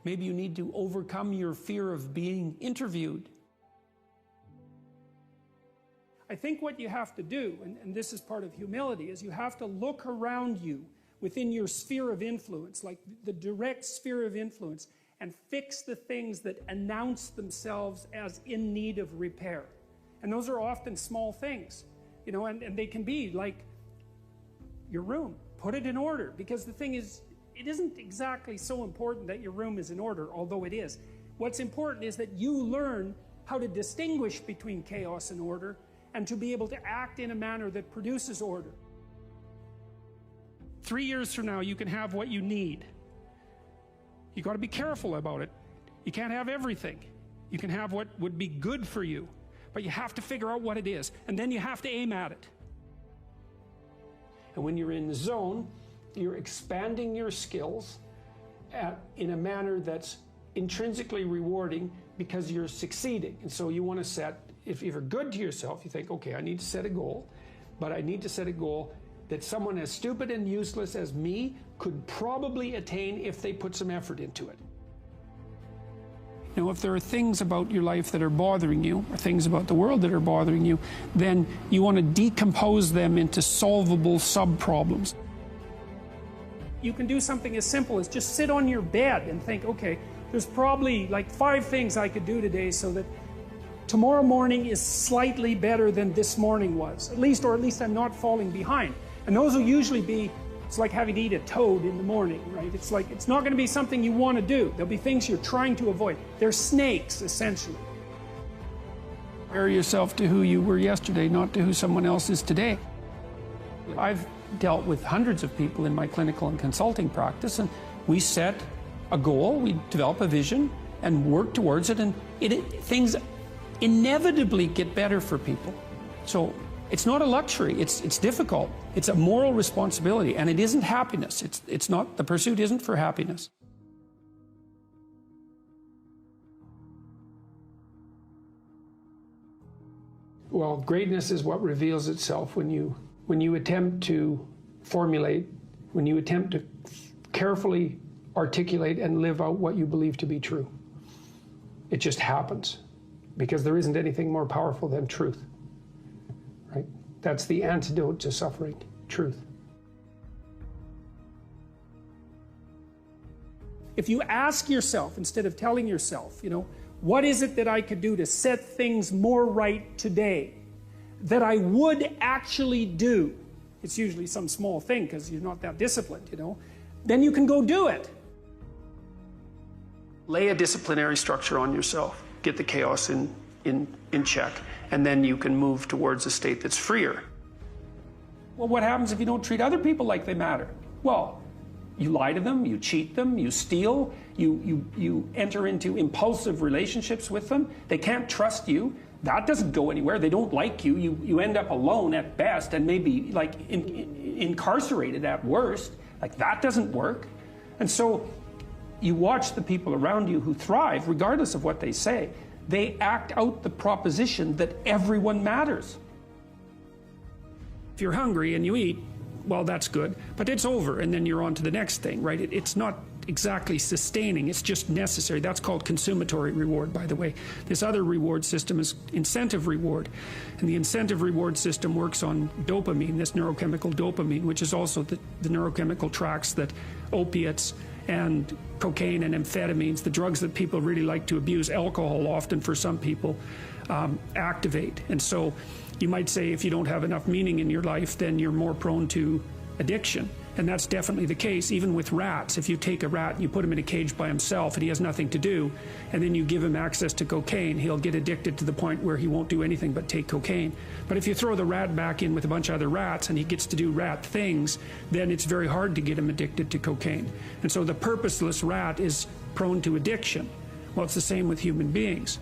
Maybe you need to overcome your fear of being interviewed. I think what you have to do, and this is part of humility, is you have to look around you within your sphere of influence, like the direct sphere of influence, and fix the things that announce themselves as in need of repair. And those are often small things, you know, and they can be like your room. Put it in order, because the thing is, it isn't exactly so important that your room is in order, although it is. What's important is that you learn how to distinguish between chaos and order, and to be able to act in a manner that produces order. 3 years from now, you can have what you need. You got to be careful about it. You can't have everything. You can have what would be good for you, but you have to figure out what it is, and then you have to aim at it. And when you're in the zone, you're expanding your skills in a manner that's intrinsically rewarding because you're succeeding. And so you want to set, if you're good to yourself, you think, okay, I need to set a goal, but I need to set a goal that someone as stupid and useless as me could probably attain if they put some effort into it. You know, if there are things about your life that are bothering you, or things about the world that are bothering you, then you want to decompose them into solvable sub-problems. You can do something as simple as just sit on your bed and think, okay, there's probably like 5 things I could do today so that tomorrow morning is slightly better than this morning was, or at least I'm not falling behind. And those will usually be, it's like having to eat a toad in the morning, right? It's like, it's not going to be something you want to do. There'll be things you're trying to avoid. They're snakes, essentially. Compare yourself to who you were yesterday, not to who someone else is today. I've dealt with hundreds of people in my clinical and consulting practice, and we set a goal, we develop a vision, and work towards it, and things inevitably get better for people. So it's not a luxury, it's difficult. It's a moral responsibility, and it isn't happiness. It's not, the pursuit isn't for happiness. Well, greatness is what reveals itself when you attempt to formulate, when you attempt to carefully articulate and live out what you believe to be true. It just happens, because there isn't anything more powerful than truth, right? That's the antidote to suffering, truth. If you ask yourself, instead of telling yourself, you know, what is it that I could do to set things more right today, that I would actually do? It's usually some small thing because you're not that disciplined, you know. Then you can go do it. Lay a disciplinary structure on yourself. Get the chaos in check. And then you can move towards a state that's freer. Well, what happens if you don't treat other people like they matter? Well, you lie to them, you cheat them, you steal, you enter into impulsive relationships with them. They can't trust you. That doesn't go anywhere. They don't like you. You end up alone at best, and maybe like incarcerated at worst. Like, that doesn't work. And so you watch the people around you who thrive, regardless of what they say. They act out the proposition that everyone matters. If you're hungry and you eat, well, that's good, but it's over, and then you're on to the next thing, right? It's not exactly sustaining, it's just necessary. That's called consummatory reward, by the way. This other reward system is incentive reward, and the incentive reward system works on dopamine, this neurochemical dopamine, which is also the neurochemical tracks that opiates and cocaine and amphetamines, the drugs that people really like to abuse, alcohol often for some people, activate. And so you might say if you don't have enough meaning in your life, then you're more prone to addiction. And that's definitely the case, even with rats. If you take a rat and you put him in a cage by himself and he has nothing to do, and then you give him access to cocaine, he'll get addicted to the point where he won't do anything but take cocaine. But if you throw the rat back in with a bunch of other rats and he gets to do rat things, then it's very hard to get him addicted to cocaine. And so the purposeless rat is prone to addiction. Well, it's the same with human beings.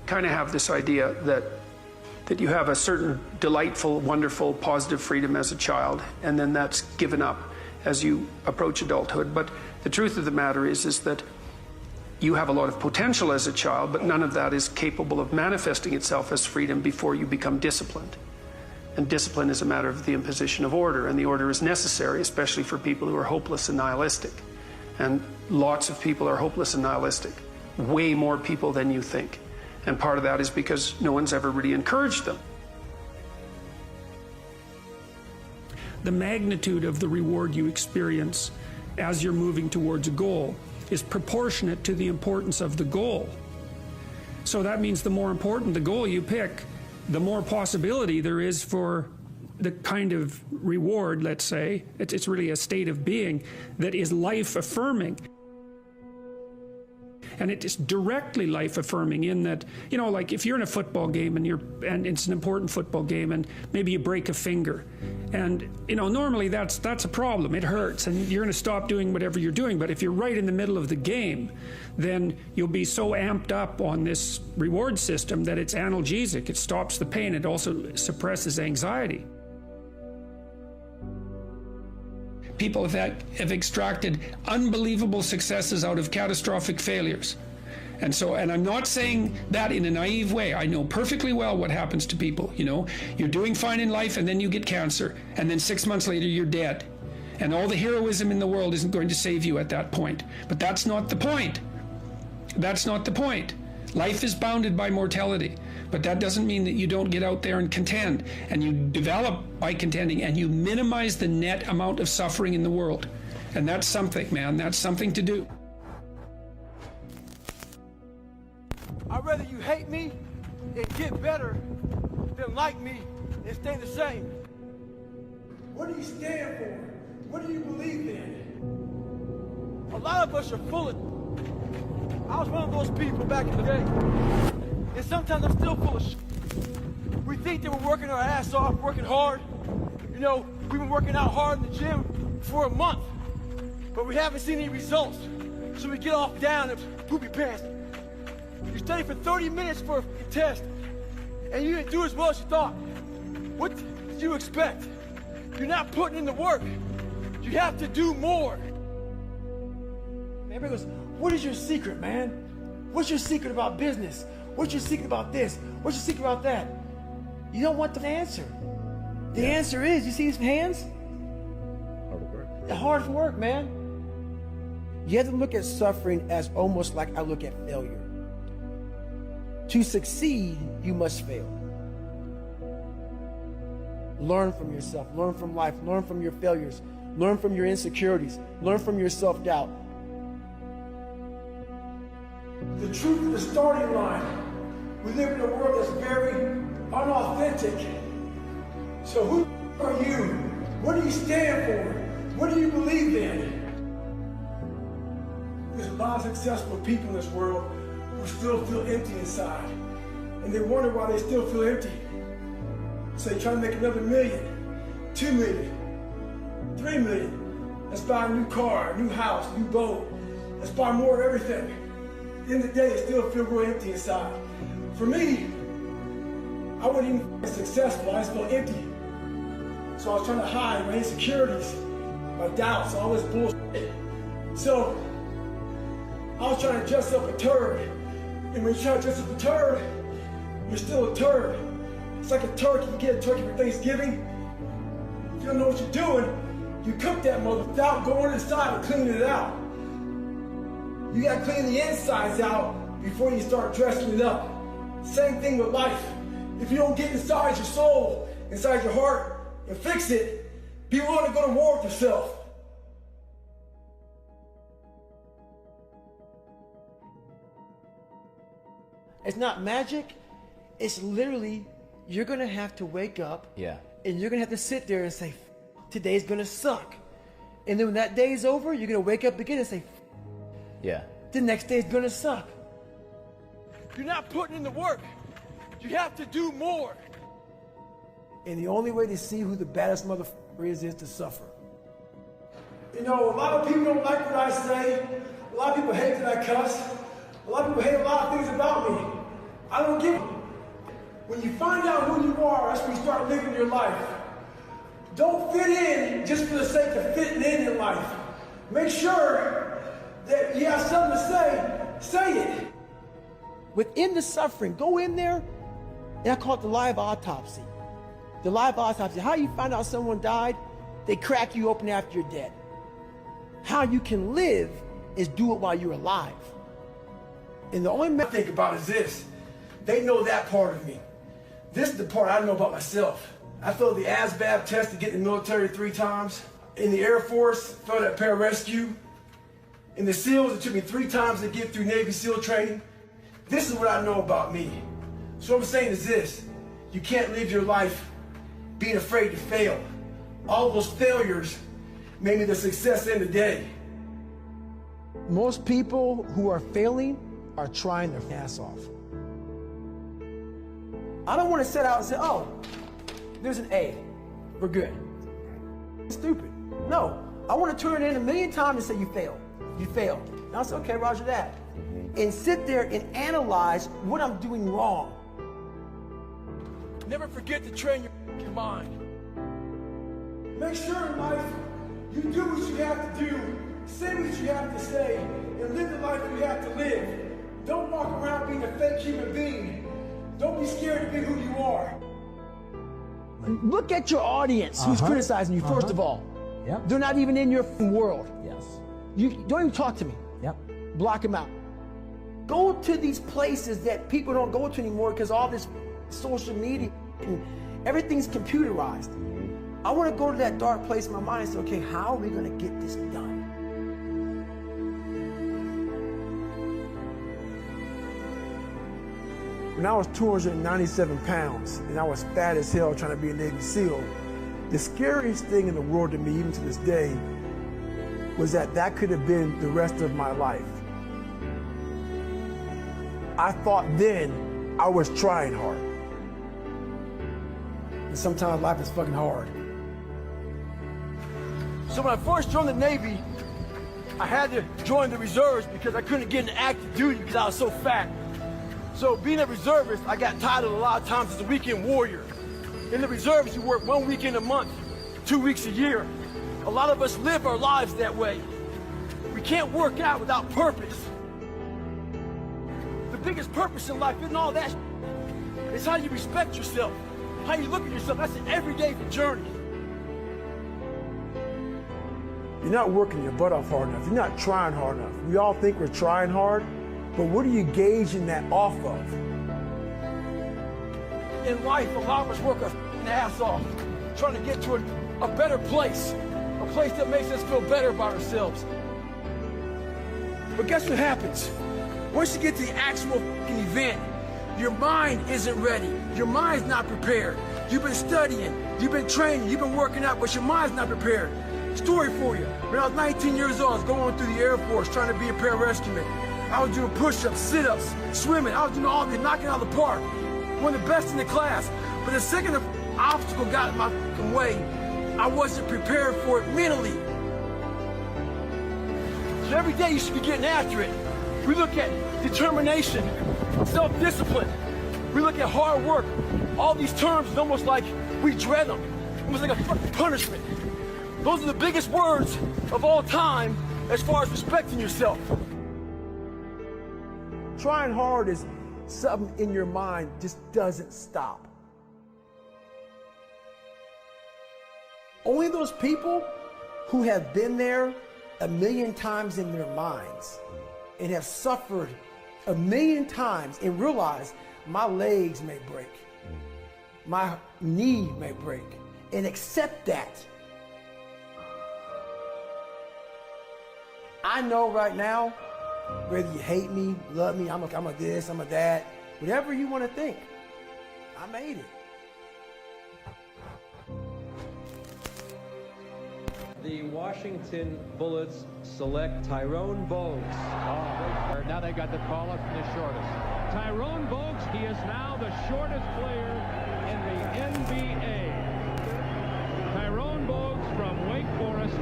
Kind of have this idea that you have a certain delightful, wonderful, positive freedom as a child, and then that's given up as you approach adulthood. But the truth of the matter is that you have a lot of potential as a child, but none of that is capable of manifesting itself as freedom before you become disciplined. And discipline is a matter of the imposition of order, and the order is necessary, especially for people who are hopeless and nihilistic. And lots of people are hopeless and nihilistic, way more people than you think. And part of that is because no one's ever really encouraged them. The magnitude of the reward you experience as you're moving towards a goal is proportionate to the importance of the goal. So that means the more important the goal you pick, the more possibility there is for the kind of reward, let's say, it's really a state of being that is life-affirming. And it is directly life-affirming in that, you know, like if you're in a football game and it's an important football game and maybe you break a finger, and you know, normally that's a problem. It hurts and you're going to stop doing whatever you're doing. But if you're right in the middle of the game, then you'll be so amped up on this reward system that it's analgesic. It stops the pain. It also suppresses anxiety. People have extracted unbelievable successes out of catastrophic failures. And I'm not saying that in a naive way. I know perfectly well what happens to people. You know, you're doing fine in life and then you get cancer, and then 6 months later you're dead. And all the heroism in the world isn't going to save you at that point. But that's not the point. That's not the point. Life is bounded by mortality. But that doesn't mean that you don't get out there and contend, and you develop by contending, and you minimize the net amount of suffering in the world. And that's something, man. That's something to do. I'd rather you hate me and get better than like me and stay the same. What do you stand for? What do you believe in? A lot of us are full of... I was one of those people back in the day. And sometimes I'm still full of shit. We think that we're working our ass off, working hard. You know, we've been working out hard in the gym for a month, but we haven't seen any results. So we get off down and poopy pants. You study for 30 minutes for a test, and you didn't do as well as you thought. What did you expect? You're not putting in the work. You have to do more. Everybody goes, what is your secret, man? What's your secret about business? What's your secret about this? What's your secret about that? You don't want the answer. The answer is, you see his hands? Hard work. Hard work, man. You have to look at suffering as almost like I look at failure. To succeed, you must fail. Learn from yourself, learn from life, learn from your failures, learn from your insecurities, learn from your self-doubt. The truth is the starting line. We live in a world that's very unauthentic. So who are you? What do you stand for? What do you believe in? There's a lot of successful people in this world who still feel empty inside. And they wonder why they still feel empty. So they try to make another $1 million, $2 million, $3 million. Let's buy a new car, a new house, a new boat. Let's buy more of everything. At the end of the day, they still feel real empty inside. For me, I wasn't even successful, I just felt empty. So I was trying to hide my insecurities, my doubts, all this bullshit. So I was trying to dress up a turd. And when you try to dress up a turd, you're still a turd. It's like a turkey, you get a turkey for Thanksgiving. If you don't know what you're doing, you cook that mother without going inside and cleaning it out. You gotta clean the insides out before you start dressing it up. Same thing with life. If you don't get inside your soul, inside your heart, and fix it, be willing to go to war with yourself. It's not magic. It's literally, you're gonna have to wake up. Yeah. And you're gonna have to sit there and say, today's gonna suck. And then when that day is over, you're gonna wake up again and say, yeah, the next day is gonna suck. You're not putting in the work. You have to do more. And the only way to see who the baddest motherfucker is to suffer. You know, a lot of people don't like what I say. A lot of people hate that I cuss. A lot of people hate a lot of things about me. I don't give a... When you find out who you are, that's when you start living your life. Don't fit in just for the sake of fitting in life. Make sure that you have something to say it. Within the suffering, go in there, and I call it the live autopsy. The live autopsy, how you find out someone died, they crack you open after you're dead. How you can live is do it while you're alive. And the only I think about is this. They know that part of me. This is the part I know about myself. I failed the ASVAB test to get in the military 3 times. In the Air Force, failed at pararescue. In the SEALs, it took me 3 times to get through Navy SEAL training. This is what I know about me. So what I'm saying is this. You can't live your life being afraid to fail. All those failures made me the success in the day. most people who are failing are trying their ass off. I don't want to set out and say, oh, there's an A, we're good. It's stupid. No, I want to turn it in 1,000,000 times and say you failed. You failed. And I'll say, okay, roger that. And sit there and analyze what I'm doing wrong. Never forget to train your mind. Make sure in life you do what you have to do, say what you have to say, and live the life you have to live. Don't walk around being a fake human being. Don't be scared to be who you are. Look at your audience who's criticizing you, first of all. Yep. They're not even in your world. Yes. You don't even talk to me. Yep. Block them out. Go to these places that people don't go to anymore because all this social media and everything's computerized. I want to go to that dark place in my mind and say, okay, how are we going to get this done? When I was 297 pounds and I was fat as hell trying to be a Navy SEAL, the scariest thing in the world to me, even to this day, was that could have been the rest of my life. I thought then I was trying hard. And sometimes life is fucking hard. So when I first joined the Navy, I had to join the reserves because I couldn't get into active duty because I was so fat. So being a reservist, I got titled a lot of times as a weekend warrior. In the reserves, you work 1 weekend a month, 2 weeks a year. A lot of us live our lives that way. We can't work out without purpose. The biggest purpose in life isn't all that. It's how you respect yourself, how you look at yourself. That's an everyday journey. You're not working your butt off hard enough. You're not trying hard enough. We all think we're trying hard, but what are you gauging that off of? In life, a lot of us work our ass off, trying to get to a better place, a place that makes us feel better about ourselves. But guess what happens? Once you get to the actual event, your mind isn't ready. Your mind's not prepared. You've been studying, you've been training, you've been working out, but your mind's not prepared. Story for you. When I was 19 years old, I was going through the Air Force trying to be a pararescueman. I was doing push-ups, sit-ups, swimming. I was doing all this, knocking out of the park. One of the best in the class. But the second the obstacle got in my way, I wasn't prepared for it mentally. So every day you should be getting after it. We look at determination, self-discipline. We look at hard work. All these terms is almost like we dread them. Almost like a fucking punishment. Those are the biggest words of all time as far as respecting yourself. Trying hard is something in your mind just doesn't stop. Only those people who have been there 1,000,000 times in their minds and have suffered 1,000,000 times and realize my legs may break, my knee may break, and accept that. I know right now, whether you hate me, love me, I'm a this, I'm a that, whatever you want to think, I made it. The Washington Bullets select Tyrone Bogues. Now they got the caller from the shortest. Tyrone Bogues, he is now the shortest player in the NBA. Tyrone Bogues from Wake Forest.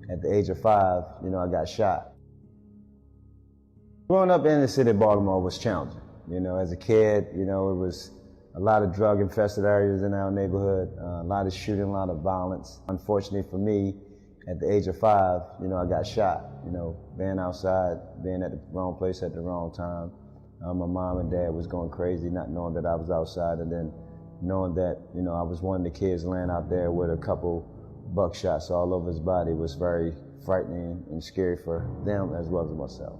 At the age of 5, I got shot. Growing up in the city of Baltimore was challenging. As a kid, it was a lot of drug-infested areas in our neighborhood, a lot of shooting, a lot of violence. Unfortunately for me, at the age of 5, I got shot. Being outside, being at the wrong place at the wrong time. My mom and dad was going crazy, not knowing that I was outside, and then knowing that, you know, I was one of the kids laying out there with a couple buckshots all over his body was very frightening and scary for them as well as myself.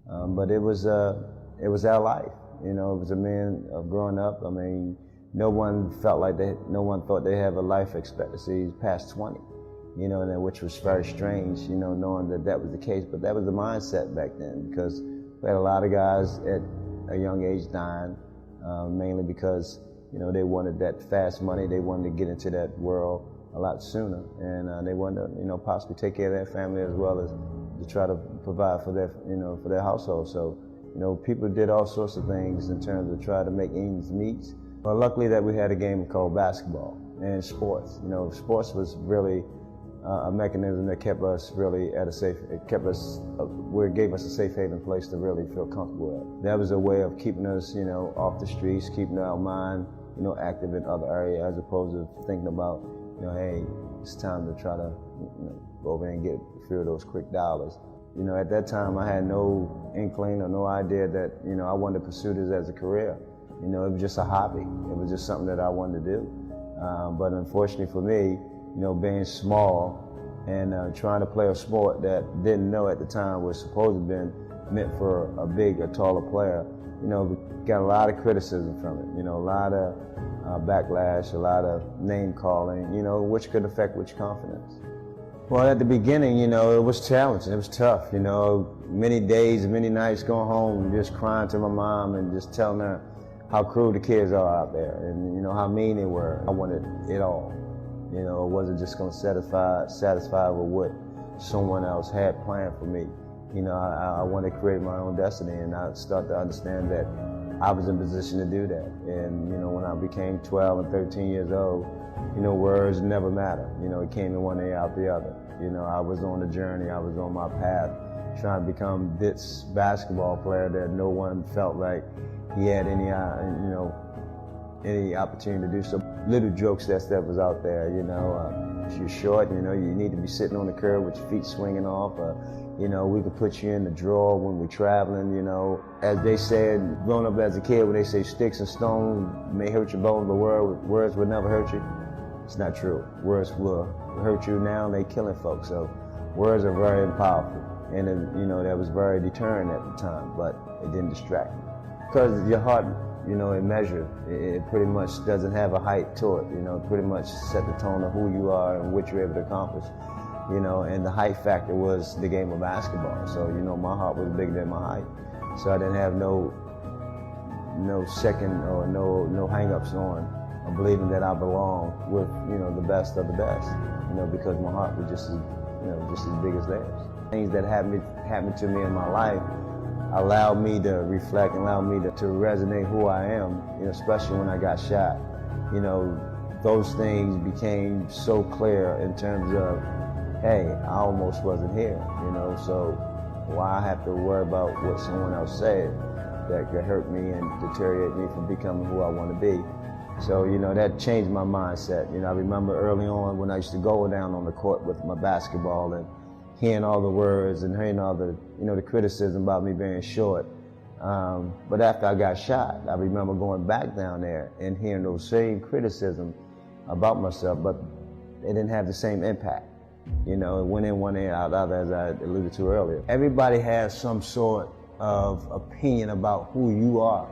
But it was our life. You know, it was a man of growing up. I mean, no one thought they have a life expectancy past 20. You know, and which was very strange, you know, knowing that that was the case. But that was the mindset back then, because we had a lot of guys at a young age dying, mainly because, you know, they wanted that fast money. They wanted to get into that world a lot sooner, and they wanted to, you know, possibly take care of their family as well as to try to provide for their, you know, for their household. So, you know, people did all sorts of things in terms of trying to make ends meet. But luckily that we had a game called basketball and sports. You know, sports was really a mechanism that kept us really at a safe, where it gave us a safe haven place to really feel comfortable at. That was a way of keeping us, you know, off the streets, keeping our mind, you know, active in other areas, as opposed to thinking about, you know, hey, it's time to try to, you know, go over and get a few of those quick dollars. You know, at that time I had no inkling or no idea that, you know, I wanted to pursue this as a career. You know, it was just a hobby. It was just something that I wanted to do. But unfortunately for me, you know, being small and trying to play a sport that didn't know at the time was supposed to have been meant for a big or taller player, you know, got a lot of criticism from it. You know, a lot of backlash, a lot of name calling, you know, which could affect your confidence. Well, at the beginning, you know, it was challenging. It was tough, you know, many days, many nights going home, just crying to my mom and just telling her how cruel the kids are out there and, you know, how mean they were. I wanted it all. You know, it wasn't just going to satisfy with what someone else had planned for me. You know, I wanted to create my own destiny, and I started to understand that I was in position to do that. And, you know, when I became 12 and 13 years old, you know, words never matter. You know, it came in one ear out the other. You know, I was on the journey, I was on my path, trying to become this basketball player that no one felt like he had any, you know, any opportunity to do so. Little jokes that was out there, you know, if you're short, you know, you need to be sitting on the curb with your feet swinging off, you know, we could put you in the drawer when we're traveling, you know. As they said, growing up as a kid, when they say sticks and stones may hurt your bones, but words will never hurt you. It's not true. Words will hurt you now, and they killing folks. So words are very powerful, and you know, that was very deterrent at the time, but it didn't distract me. Because your heart, you know, it measured. It pretty much doesn't have a height to it. You know, it pretty much set the tone of who you are and what you're able to accomplish. You know, and the height factor was the game of basketball. So, you know, my heart was bigger than my height. So I didn't have no second or no hang-ups on believing that I belong with, you know, the best of the best. You know, because my heart was just as, you know, just as big as theirs. Things that happened to me in my life allowed me to reflect, allowed me to resonate who I am, you know, especially when I got shot. You know, those things became so clear in terms of, hey, I almost wasn't here, you know, so why I have to worry about what someone else said that could hurt me and deteriorate me from becoming who I want to be. So, you know, that changed my mindset. You know, I remember early on when I used to go down on the court with my basketball and hearing all the words and hearing all the, you know, the criticism about me being short. But after I got shot, I remember going back down there and hearing those same criticism about myself, but it didn't have the same impact. You know, it went in one ear out the other, as I alluded to earlier. Everybody has some sort of opinion about who you are.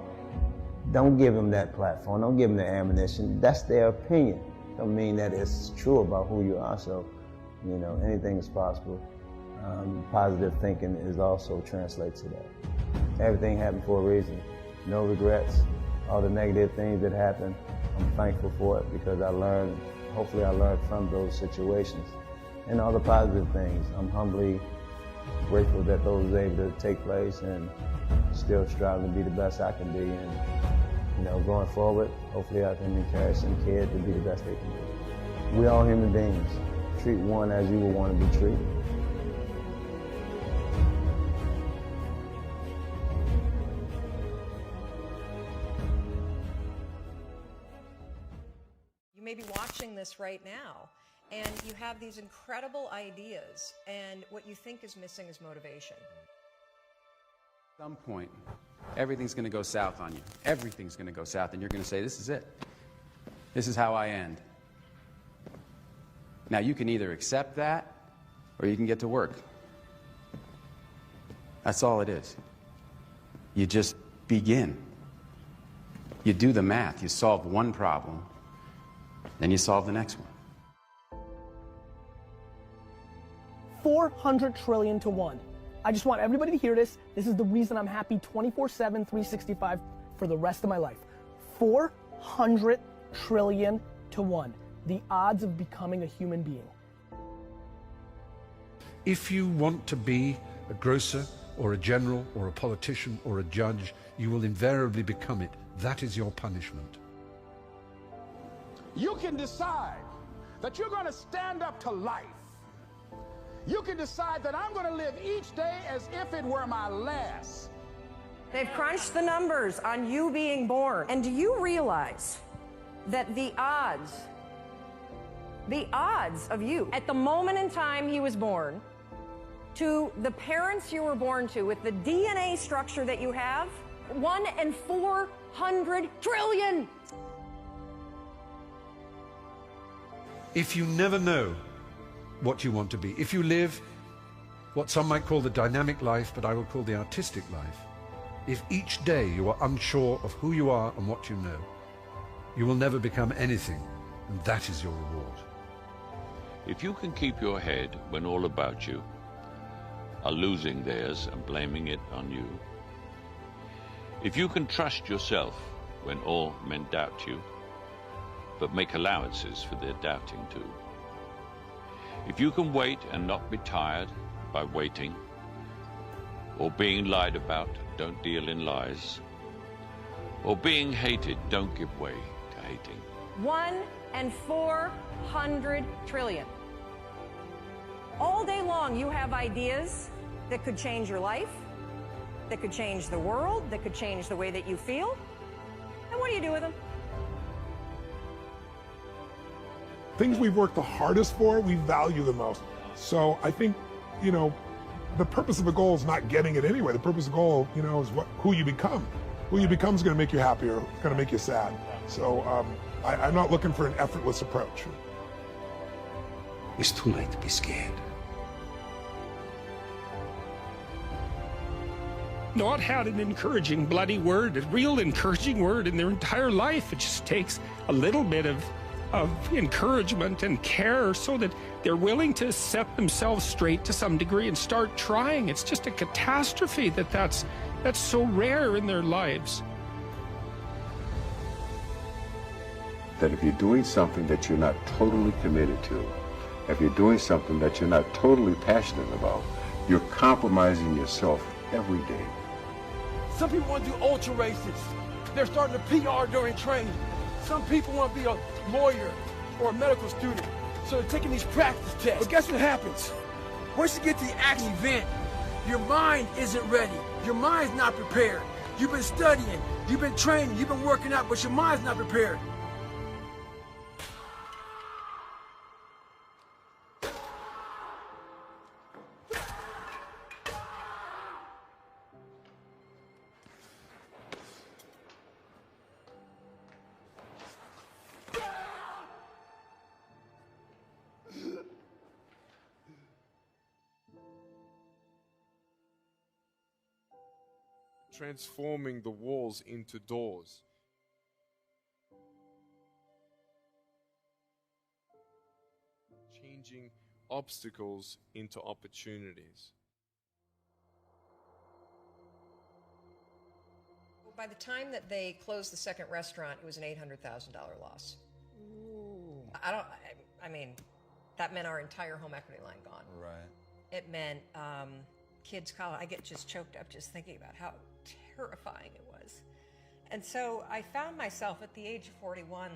Don't give them that platform. Don't give them the ammunition. That's their opinion. Don't mean that it's true about who you are. So, you know, anything is possible. Positive thinking is also translates to that. Everything happened for a reason. No regrets. All the negative things that happened, I'm thankful for it because I learned, hopefully I learned from those situations. And all the positive things, I'm humbly grateful that those were able to take place and still striving to be the best I can be. And, you know, going forward, hopefully I can encourage some kids to be the best they can be. We're all human beings. Treat one as you would want to be treated. You may be watching this right now, and you have these incredible ideas, and what you think is missing is motivation. At some point, everything's going to go south on you. Everything's going to go south, and you're going to say, this is it. This is how I end. Now, you can either accept that, or you can get to work. That's all it is. You just begin. You do the math. You solve one problem, then you solve the next one. 400 trillion to 1. I just want everybody to hear this. This is the reason I'm happy 24/7, 365 for the rest of my life. 400 trillion to 1. The odds of becoming a human being. If you want to be a grocer or a general or a politician or a judge, you will invariably become it. That is your punishment. You can decide that you're going to stand up to life. You can decide that I'm going to live each day as if it were my last. They've crunched the numbers on you being born. And do you realize that the odds of you at the moment in time he was born to the parents you were born to with the DNA structure that you have, 1 in 400 trillion. If you never know what you want to be, if you live what some might call the dynamic life, but I will call the artistic life, if each day you are unsure of who you are and what you know, you will never become anything, and that is your reward. If you can keep your head when all about you are losing theirs and blaming it on you, if you can trust yourself when all men doubt you, but make allowances for their doubting too, if you can wait and not be tired by waiting, or being lied about, don't deal in lies, or being hated, don't give way to hating. 1 in 400 trillion. All day long you have ideas that could change your life, that could change the world, that could change the way that you feel. And what do you do with them? Things we've worked the hardest for, we value the most. So I think, the purpose of a goal is not getting it anyway. The purpose of the goal, is who you become. Who you become is going to make you happy or going to make you sad. So I'm not looking for an effortless approach. It's too late to be scared. Not had an encouraging bloody word, a real encouraging word in their entire life. It just takes a little bit of encouragement and care so that they're willing to set themselves straight to some degree and start trying. It's just a catastrophe that's so rare in their lives. That if you're doing something that you're not totally committed to, if you're doing something that you're not totally passionate about, you're compromising yourself every day. Some people want to do ultra races. They're starting to PR during training. Some people want to be a lawyer or a medical student, so they're taking these practice tests. But guess what happens? Once you get to the actual event, your mind isn't ready. Your mind's not prepared. You've been studying, you've been training, you've been working out, but your mind's not prepared. Transforming the walls into doors. Changing obstacles into opportunities. By the time that they closed the second restaurant, it was an $800,000 loss. Ooh. I mean, that meant our entire home equity line gone. Right. It meant kids' college. I get just choked up just thinking about how terrifying it was. And so I found myself at the age of 41,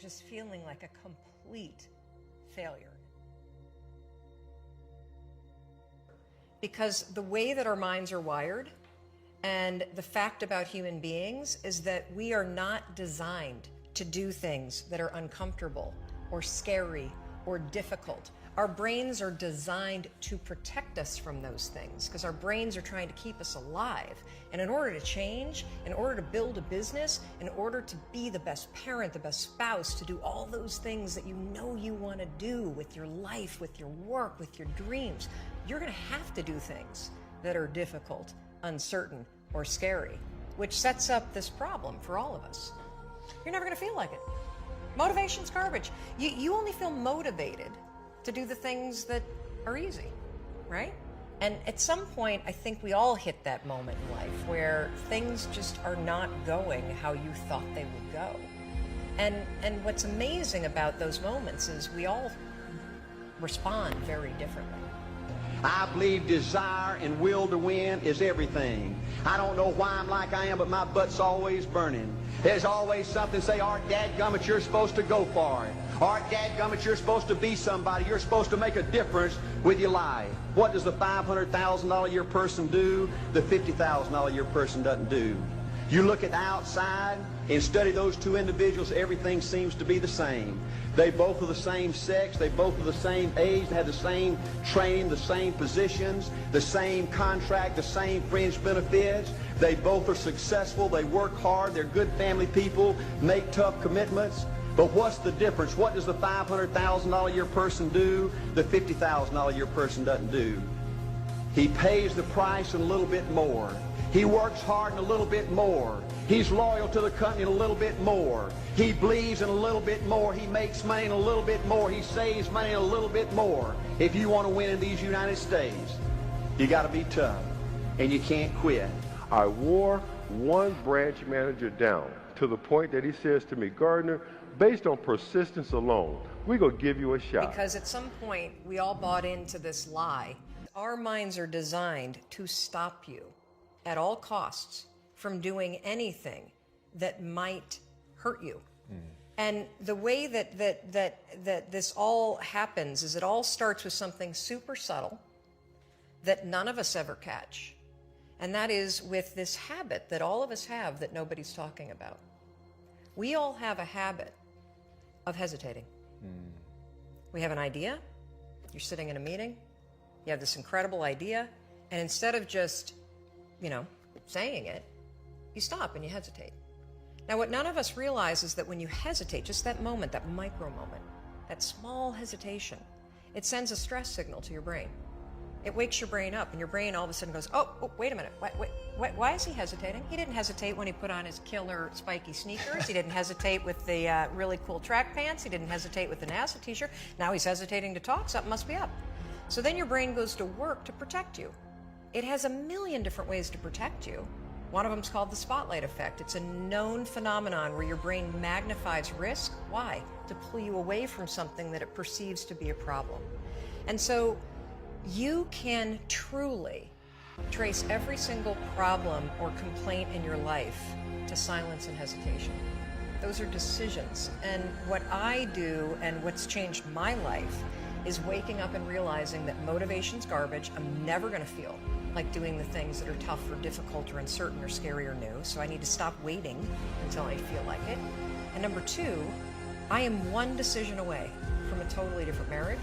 just feeling like a complete failure. Because the way that our minds are wired and the fact about human beings is that we are not designed to do things that are uncomfortable or scary or difficult. Our brains are designed to protect us from those things because our brains are trying to keep us alive. And in order to change, in order to build a business, in order to be the best parent, the best spouse, to do all those things that you know you want to do with your life, with your work, with your dreams, you're going to have to do things that are difficult, uncertain, or scary, which sets up this problem for all of us. You're never going to feel like it. Motivation's garbage. You only feel motivated to do the things that are easy, right? And at some point, I think we all hit that moment in life where things just are not going how you thought they would go. And what's amazing about those moments is we all respond very differently. I believe desire and will to win is everything. I don't know why I'm like I am, but my butt's always burning. There's always something say, Art, dadgummit, you're supposed to go for it. Art, dadgummit, you're supposed to be somebody. You're supposed to make a difference with your life. What does the $500,000 a year person do? The $50,000 a year person doesn't do. You look at the outside and study those two individuals, everything seems to be the same. They both are the same sex, they both are the same age, they have the same training, the same positions, the same contract, the same fringe benefits. They both are successful, they work hard, they're good family people, make tough commitments. But what's the difference? What does the $500,000 a year person do? The $50,000 a year person doesn't do. He pays the price and a little bit more. He works hard and a little bit more. He's loyal to the company and a little bit more. He believes in a little bit more. He makes money and a little bit more. He saves money and a little bit more. If you want to win in these United States, you got to be tough and you can't quit. I wore one branch manager down to the point that he says to me, Gardner, based on persistence alone, we're going to give you a shot. Because at some point, we all bought into this lie. Our minds are designed to stop you at all costs from doing anything that might hurt you. And the way that this all happens is it all starts with something super subtle that none of us ever catch. And that is with this habit that all of us have that nobody's talking about. We all have a habit of hesitating. We have an idea, you're sitting in a meeting, you have this incredible idea, and instead of just, saying it, you stop and you hesitate. Now, what none of us realize is that when you hesitate, just that moment, that micro moment, that small hesitation, it sends a stress signal to your brain. It wakes your brain up, and your brain all of a sudden goes, oh, wait a minute, why is he hesitating? He didn't hesitate when he put on his killer spiky sneakers. He didn't hesitate with the really cool track pants. He didn't hesitate with the NASA t-shirt. Now he's hesitating to talk. Something must be up. So then your brain goes to work to protect you. It has a million different ways to protect you. One of them is called the spotlight effect. It's a known phenomenon where your brain magnifies risk. Why? To pull you away from something that it perceives to be a problem. And so you can truly trace every single problem or complaint in your life to silence and hesitation. Those are decisions. And what I do and what's changed my life is waking up and realizing that motivation's garbage. I'm never going to feel like doing the things that are tough or difficult or uncertain or scary or new. So I need to stop waiting until I feel like it. And number two, I am one decision away from a totally different marriage,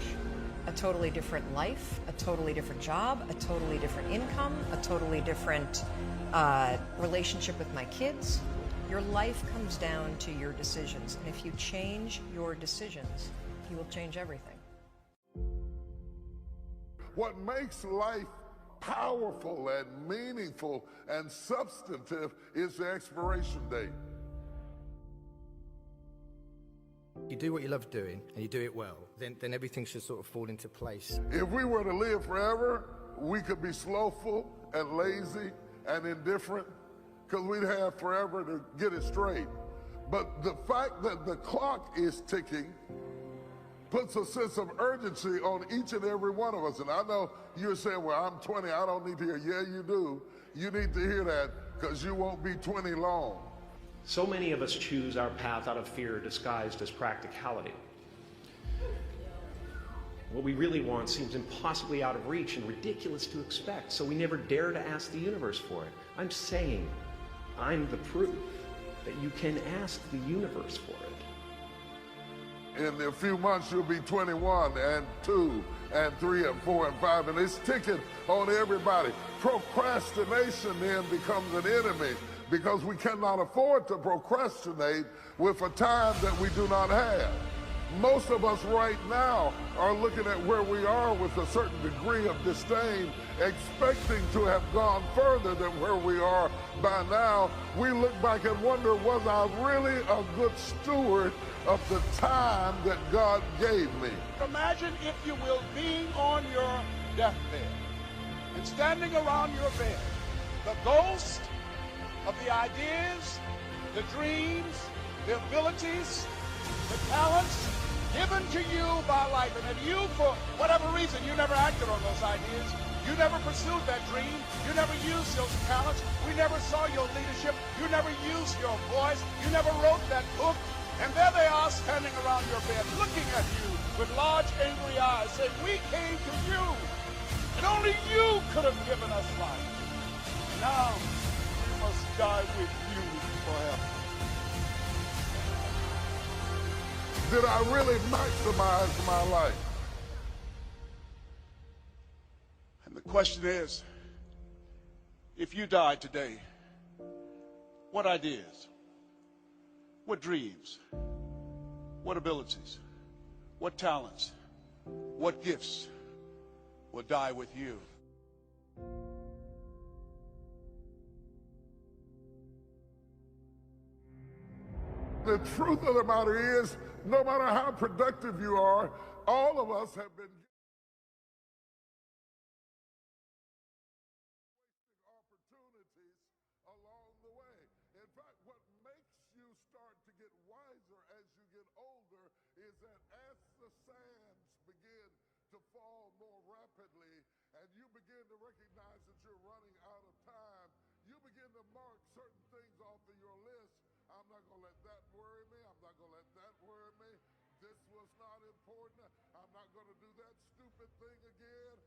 a totally different life, a totally different job, a totally different income, a totally different relationship with my kids. Your life comes down to your decisions. And if you change your decisions, you will change everything. What makes life powerful and meaningful and substantive is the expiration date. You do what you love doing and you do it well, then everything should sort of fall into place. If we were to live forever, we could be slothful and lazy and indifferent because we'd have forever to get it straight. But the fact that the clock is ticking puts a sense of urgency on each and every one of us. And I know you're saying, well, I'm 20, I don't need to hear. Yeah, you do. You need to hear that because you won't be 20 long. So many of us choose our path out of fear disguised as practicality. What we really want seems impossibly out of reach and ridiculous to expect, so we never dare to ask the universe for it. I'm saying I'm the proof that you can ask the universe for it. In a few months, you'll be 21 and 2 and 3 and 4 and 5, and it's ticking on everybody. Procrastination then becomes an enemy because we cannot afford to procrastinate with a time that we do not have. Most of us right now are looking at where we are with a certain degree of disdain, expecting to have gone further than where we are by now. We look back and wonder, was I really a good steward of the time that God gave me? Imagine, if you will, being on your deathbed and standing around your bed, the ghost of the ideas, the dreams, the abilities, the talents given to you by life, and that you, for whatever reason, you never acted on those ideas. You never pursued that dream. You never used those talents. We never saw your leadership. You never used your voice. You never wrote that book. And there they are standing around your bed, looking at you with large, angry eyes, saying, we came to you, and only you could have given us life. Now, we must die with you forever. Did I really maximize my life? And the question is, if you died today, what ideas, what dreams, what abilities, what talents, what gifts will die with you? The truth of the matter is, no matter how productive you are, all of us have been wasting opportunities along the way. In fact, what makes you start to get wiser as you get older is that as the sands begin to fall more rapidly and you begin to recognize that you're running out of time, you begin to mark certain things off of your list. I'm not going to let that worry me. I'm not going to let that worry me. This was not important. I'm not going to do that stupid thing again.